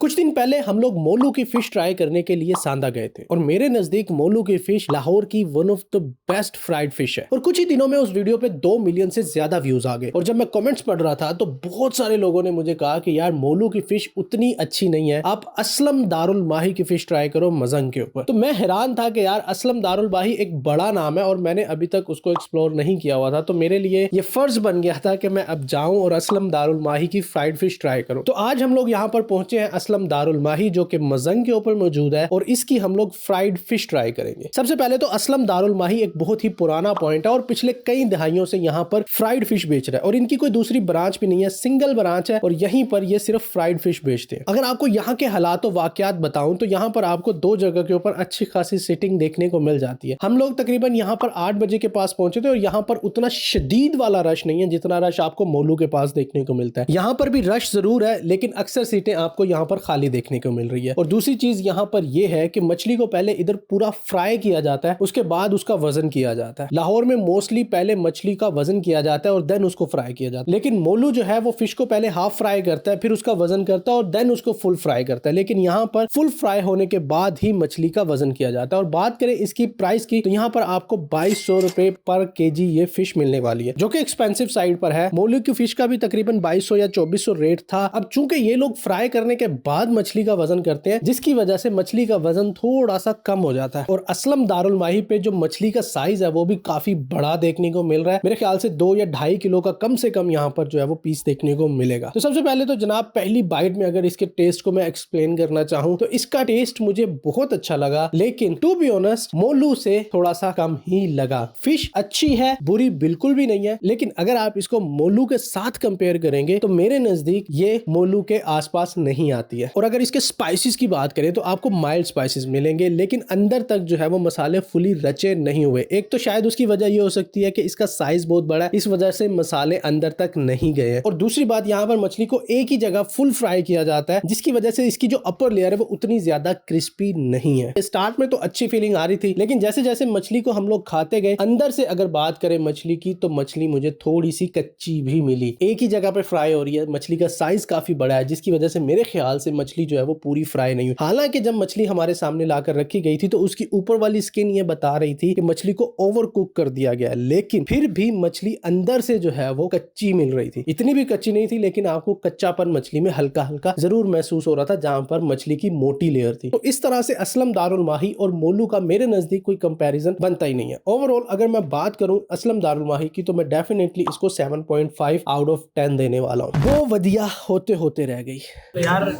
कुछ दिन पहले हम लोग मोलू की फिश ट्राई करने के लिए सांदा गए थे और मेरे नजदीक मोलू की फिश लाहौर की one of the best fried fish है। और कुछ ही दिनों में उस वीडियो पे 2 मिलियन से ज्यादा व्यूज आ गए। और जब मैं कमेंट्स पढ़ रहा था तो बहुत सारे लोगों ने मुझे कहा कि यार मोलू की फिश उतनी अच्छी नहीं है, आप असलम दारुल माही की फिश ट्राई करो मजंग के ऊपर। तो मैं हैरान था कि यार असलम दारुल माही एक बड़ा नाम है और मैंने अभी तक उसको एक्सप्लोर नहीं किया हुआ था। तो मेरे लिए ये फर्ज बन गया था कि मैं अब जाऊं और असलम दारुल माही की फ्राइड फिश ट्राई करूं। तो आज हम लोग यहाँ पर पहुंचे हैं असलम दारुल माही जो कि मजंग के ऊपर मौजूद है और इसकी हम लोग फ्राइड फिश ट्राई करेंगे। सबसे पहले तो असलम दारुल माही एक बहुत ही पुराना पॉइंट है और पिछले कई दहाइयों से यहाँ पर फ्राइड फिश बेच रहा है और इनकी कोई दूसरी ब्रांच भी नहीं है, सिंगल ब्रांच है और यहीं पर ये सिर्फ फ्राइड फिश बेचते हैं। अगर आपको यहाँ के हालात और वाकयात बताऊं तो यहाँ पर आपको 2 जगह के ऊपर अच्छी खासी सिटिंग देखने को मिल जाती है। हम लोग तकरीबन यहाँ पर 8 बजे के पास पहुंचे थे और यहाँ पर उतना शदीद वाला रश नहीं है जितना रश आपको मोलू के पास देखने को मिलता है। यहाँ पर भी रश जरूर है लेकिन अक्सर सीटें आपको यहाँ पर खाली देखने को मिल रही है। और दूसरी चीज यहाँ पर यह है कि मछली को पहले इधर पूरा फ्राई किया जाता है, उसके बाद उसका वजन किया जाता है। लाहौर में मोस्टली पहले मछली का वजन किया जाता है और देन उसको फ्राई किया जाता है, लेकिन मोलू जो है वो फिश को पहले हाफ फ्राई करता है, फिर उसका वजन करता है और देन उसको फुल फ्राई करता है। लेकिन यहाँ पर फुल फ्राई होने के बाद ही मछली का वजन किया जाता है। और बात करें इसकी प्राइस की तो यहाँ पर आपको 2200 रुपए पर केजी ये फिश मिलने वाली है, जो कि एक्सपेंसिव साइड पर है। मोलू की फिश का भी तकरीबन 2200 या 2400 रेट था। अब चूंकि ये लोग फ्राई करने के बाद मछली का वजन करते हैं जिसकी वजह से मछली का वजन थोड़ा सा कम हो जाता है। और असलम दारुल माही पे जो मछली का साइज है वो भी काफी बड़ा देखने को मिल रहा है। मेरे ख्याल से 2 या 2.5 किलो का कम से कम यहाँ पर जो है वो पीस देखने को मिलेगा। तो सबसे पहले तो जनाब पहली बाइट में अगर इसके टेस्ट को मैं एक्सप्लेन करना चाहूँ तो इसका टेस्ट मुझे बहुत अच्छा लगा, लेकिन टू बी ऑनेस्ट मोलू से थोड़ा सा कम ही लगा। फिश अच्छी है, बुरी बिल्कुल भी नहीं है, लेकिन अगर आप इसको मोलू के साथ कंपेयर करेंगे तो मेरे नजदीक ये मोलू के आसपास नहीं आती है। और अगर इसके स्पाइसेस की बात करें तो आपको माइल्ड स्पाइसेस मिलेंगे, लेकिन अंदर तक जो है वो मसाले फुली रचे नहीं हुए। एक तो शायद उसकी वजह ये हो सकती है कि इसका साइज बहुत बड़ा है, इस वजह से मसाले अंदर तक नहीं गए। और दूसरी बात, यहाँ पर मछली को एक ही जगह फुल फ्राई किया जाता है जिसकी वजह से इसकी जो अपर लेयर है वो उतनी ज्यादा क्रिस्पी नहीं है। स्टार्ट में तो अच्छी फीलिंग आ रही थी, लेकिन जैसे जैसे मछली को हम लोग खाते गए अंदर से अगर बात करें मछली की तो मछली मुझे थोड़ी सी कच्ची भी मिली। एक ही जगह पे फ्राई हो रही है, मछली का साइज काफी बड़ा है जिसकी वजह से मेरे ख्याल से मछली जो है वो पूरी फ्राई नहीं हुई। हालांकि जब मछली हमारे सामने लाकर रखी गई थी तो उसकी ऊपर वाली स्किन ये बता रही थी कि मछली को ओवर कुक कर दिया गया, लेकिन फिर भी मछली अंदर से जो है वो कच्ची मिल रही थी। इतनी भी कच्ची नहीं थी, लेकिन आपको कच्चापन मछली में हल्का हल्का जरूर महसूस हो रहा था जहां पर मछली की मोटी लेयर थी। तो इस तरह से असलम दारुल माही और मोलू का मेरे नजदीक कोई कंपैरिजन बनता ही नहीं है। ओवरऑल अगर मैं बात करूं असलम दारुल माही की तो मैं डेफिनेटली इसको 7.5 आउट ऑफ 10 देने वाला हूं। वो वधिया होते होते रह गई। तो यार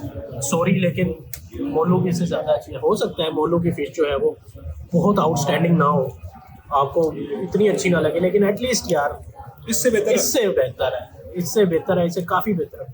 सॉरी, लेकिन मोलू की से ज़्यादा अच्छी है। हो सकता है मोलू की फिश जो है वो बहुत आउटस्टैंडिंग ना हो, आपको इतनी अच्छी ना लगे, लेकिन एटलीस्ट यार इससे बेहतर है, इससे बेहतर है, इससे काफ़ी बेहतर है।